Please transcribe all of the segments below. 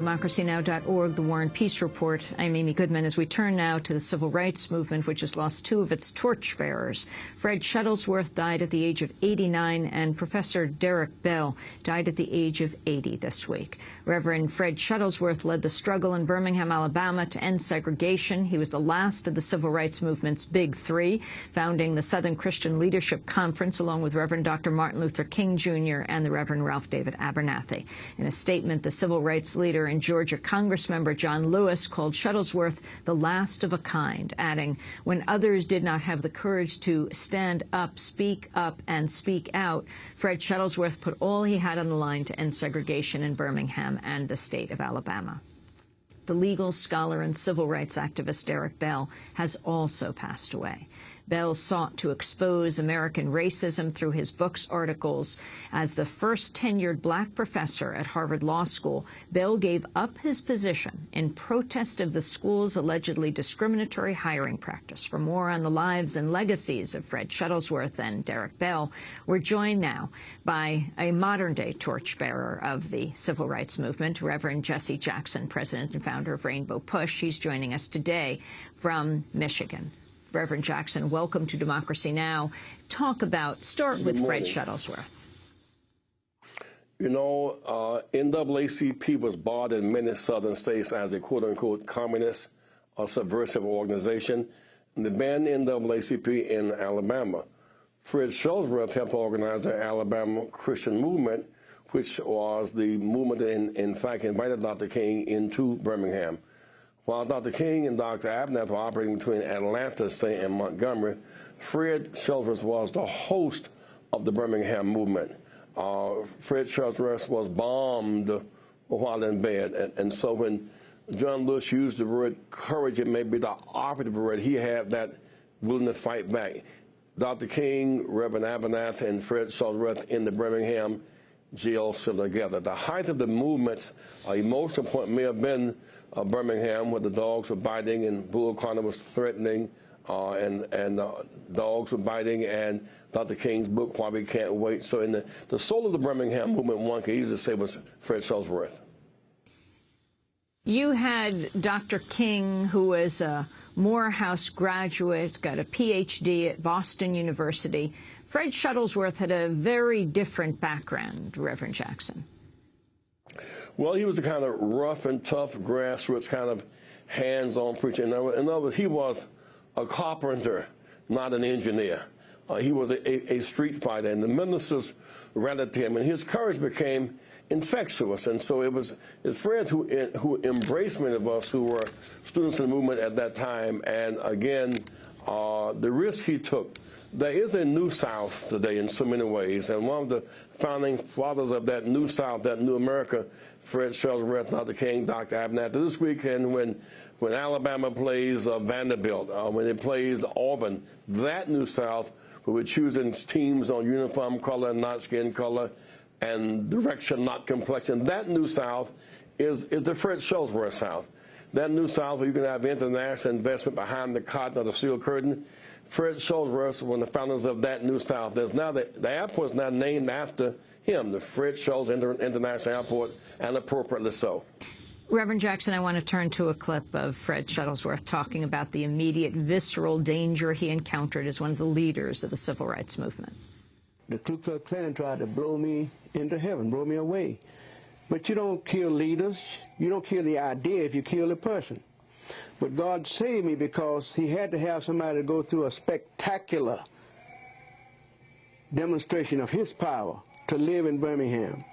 DemocracyNow.org, The War and Peace Report. I'm Amy Goodman. As we turn now to the civil rights movement, which has lost two of its torchbearers. Fred Shuttlesworth died at the age of 89, and Professor Derrick Bell died at the age of 80 this week. Reverend Fred Shuttlesworth led the struggle in Birmingham, Alabama to end segregation. He was the last of the civil rights movement's big three, founding the Southern Christian Leadership Conference along with Reverend Dr. Martin Luther King Jr. and the Reverend Ralph David Abernathy. In a statement, the civil rights leader and Georgia Congressmember John Lewis called Shuttlesworth the last of a kind, adding, "When others did not have the courage to stand up, and speak out, Fred Shuttlesworth put all he had on the line to end segregation in Birmingham and the state of Alabama." The legal scholar and civil rights activist Derrick Bell has also passed away. Bell sought to expose American racism through his books, articles. As the first tenured black professor at Harvard Law School, Bell gave up his position in protest of the school's allegedly discriminatory hiring practice. For more on the lives and legacies of Fred Shuttlesworth and Derrick Bell, we're joined now by a modern-day torchbearer of the civil rights movement, Reverend Jesse Jackson, president and founder of Rainbow Push. He's joining us today from Michigan. Reverend Jackson, welcome to Democracy Now! Start with Fred Shuttlesworth. You know, NAACP was barred in many southern states as a quote-unquote communist or subversive organization. And they banned NAACP in Alabama. Fred Shuttlesworth helped organize the Alabama Christian movement, which was the movement in fact invited Dr. King into Birmingham. While Dr. King and Dr. Abernathy were operating between Atlanta, say, and Montgomery, Fred Shuttlesworth was the host of the Birmingham movement. Fred Shuttlesworth was bombed while in bed. And so when John Lewis used the word courage, it may be the operative word. He had that willingness to fight back. Dr. King, Reverend Abernathy, and Fred Shuttlesworth in the Birmingham jail cell together. The height of the movement's emotional point may have been Birmingham, where the dogs were biting and Bull Connor was threatening, and dogs were biting, and Dr. King's book, Why We Can't Wait. So in the soul of the Birmingham movement, one could easily say was Fred Shuttlesworth. You had Dr. King, who was a Morehouse graduate, got a Ph.D. at Boston University. Fred Shuttlesworth had a very different background, Reverend Jackson. Well, he was a kind of rough and tough grassroots kind of hands-on preacher. In other words, he was a carpenter, not an engineer. He was a street fighter, and the ministers rallied to him, and his courage became infectious. And so it was Fred who embraced many of us who were students in the movement at that time. And again, the risk he took. There is a New South today in so many ways, and one of the founding fathers of that New South, that New America, Fred Shuttlesworth, Dr. King, Dr. Abernathy. This weekend when Alabama plays Vanderbilt, when it plays Auburn, that New South, where we're choosing teams on uniform color, not skin color, and direction, not complexion, that New South is the Fred Shuttlesworth South. That New South where you can have international investment behind the cotton or the steel curtain. Fred Shuttlesworth was one of the founders of that New South. There's now the airport is now named after him, the Fred Shuttlesworth International Airport, and appropriately so. Reverend Jackson, I want to turn to a clip of Fred Shuttlesworth talking about the immediate visceral danger he encountered as one of the leaders of the civil rights movement. The Ku Klux Klan tried to blow me into heaven, blow me away. But you don't kill leaders. You don't kill the idea if you kill the person. But God saved me because he had to have somebody to go through a spectacular demonstration of his power to live in Birmingham.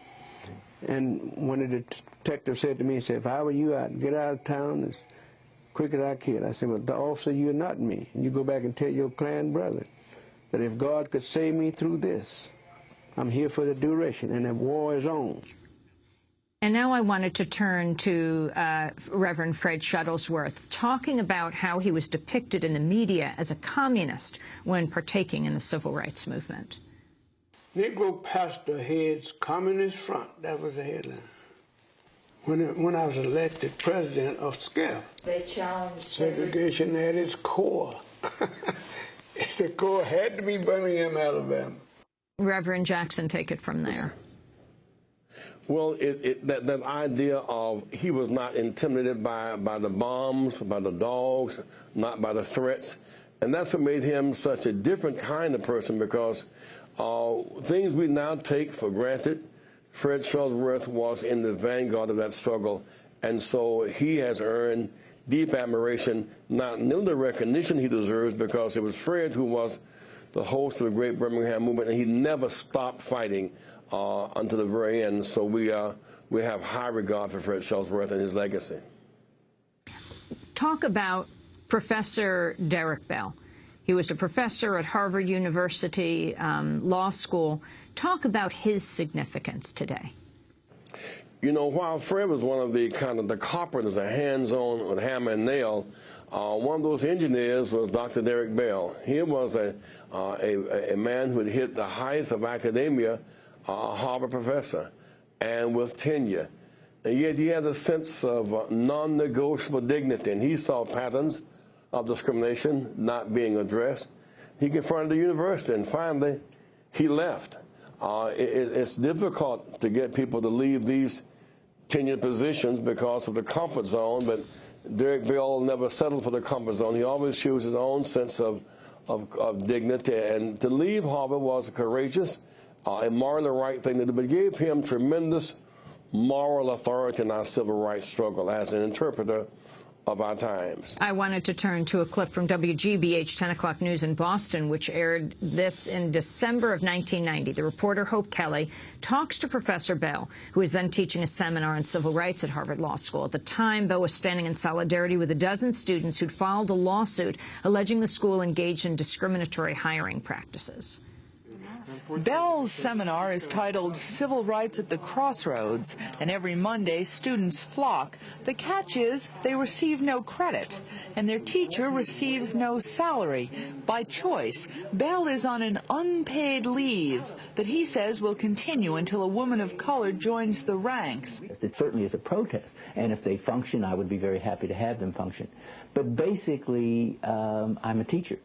And when the detective said to me, he said, if I were you, I'd get out of town as quick as I could. I said, well, the officer, you're not me. And you go back and tell your Klan brethren that if God could save me through this, I'm here for the duration, and the war is on. And now I wanted to turn to Reverend Fred Shuttlesworth, talking about how he was depicted in the media as a communist when partaking in the civil rights movement. Negro pastor heads Communist Front. That was the headline. When I was elected president of SCAF, they challenged segregation at its core. The core had to be Birmingham, Alabama. Reverend Jackson, take it from there. Well, that idea of he was not intimidated by the bombs, by the dogs, not by the threats. And that's what made him such a different kind of person, because things we now take for granted, Fred Shuttlesworth was in the vanguard of that struggle. And so he has earned deep admiration, not nearly the recognition he deserves, because it was Fred who was the host of the Great Birmingham Movement, and he never stopped fighting until the very end. So we have high regard for Fred Shuttlesworth and his legacy. Talk about Professor Derrick Bell. He was a professor at Harvard University Law School. Talk about his significance today. You know, while Fred was one of the carpenters, a hands-on with hammer and nail, one of those engineers was Dr. Derrick Bell. He was a man who had hit the height of academia, a Harvard professor, and with tenure. And yet he had a sense of non-negotiable dignity, and he saw patterns of discrimination not being addressed. He confronted the university, and finally he left. It's difficult to get people to leave these tenured positions because of the comfort zone, but Derrick Bell never settled for the comfort zone. He always chose his own sense of dignity, and to leave Harvard was courageous, a morally right thing to do, but gave him tremendous moral authority in our civil rights struggle as an interpreter of our times. I wanted to turn to a clip from WGBH 10 o'clock news in Boston, which aired this in December of 1990. The reporter Hope Kelly talks to Professor Bell, who was then teaching a seminar on civil rights at Harvard Law School. At the time, Bell was standing in solidarity with a dozen students who'd filed a lawsuit alleging the school engaged in discriminatory hiring practices. Bell's seminar is titled Civil Rights at the Crossroads, and every Monday students flock. The catch is they receive no credit, and their teacher receives no salary. By choice, Bell is on an unpaid leave that he says will continue until a woman of color joins the ranks. It certainly is a protest, and if they function, I would be very happy to have them function. But basically, I'm a teacher,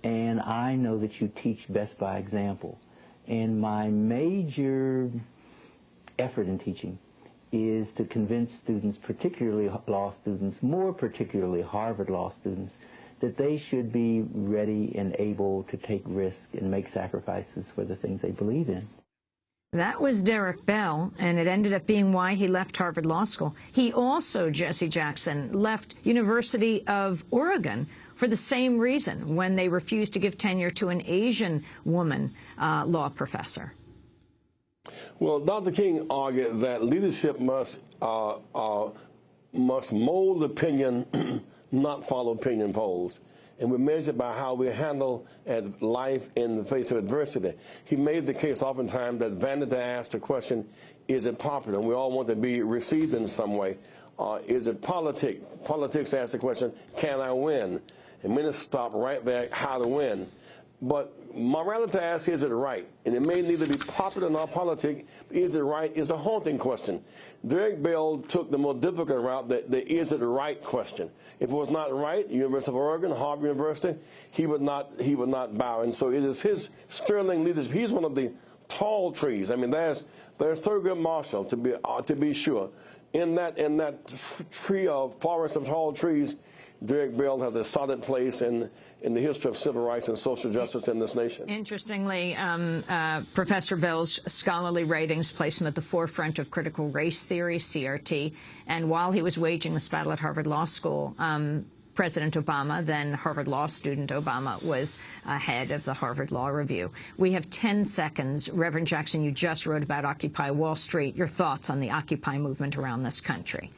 and I know that you teach best by example. And my major effort in teaching is to convince students, particularly law students, more particularly Harvard law students, that they should be ready and able to take risks and make sacrifices for the things they believe in. That was Derrick Bell, and it ended up being why he left Harvard Law School. He also, Jesse Jackson, left University of Oregon for the same reason, when they refused to give tenure to an Asian woman law professor. Well, Dr. King argued that leadership must mold opinion, not follow opinion polls. And we're measured by how we handle life in the face of adversity. He made the case oftentimes that vanity asks the question, is it popular? And we all want to be received in some way. Is it politics? Politics asks the question, can I win? And many stop right there, how to win. But morality asks, is it right? And it may neither be popular nor politic. Is it right is a haunting question. Derrick Bell took the more difficult route, the is it right question. If it was not right, University of Oregon, Harvard University, he would not bow. And so it is his sterling leadership. He's one of the tall trees. I mean, there's Thurgood Marshall, to be sure. In that tree of forest of tall trees, Derrick Bell has a solid place in the history of civil rights and social justice in this nation. Interestingly, Professor Bell's scholarly writings place him at the forefront of critical race theory, CRT, and while he was waging this battle at Harvard Law School, President Obama, then Harvard Law student Obama, was head of the Harvard Law Review. We have 10 seconds. Reverend Jackson, you just wrote about Occupy Wall Street. Your thoughts on the Occupy movement around this country?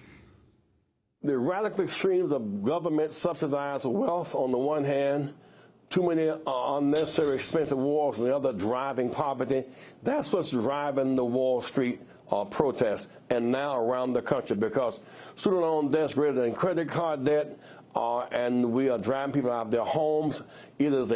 The radical extremes of government subsidized wealth on the one hand, too many unnecessary expensive wars on the other, driving poverty. That's what's driving the Wall Street protests, and now around the country, because student loan debt's greater than credit card debt, and we are driving people out of their homes. It is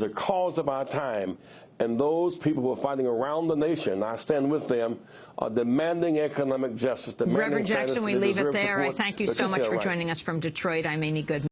a cause of our time. And those people who are fighting around the nation, I stand with them, are demanding economic justice. Reverend Jackson, we leave it there. I thank you so much for joining us from Detroit. I'm Amy Goodman.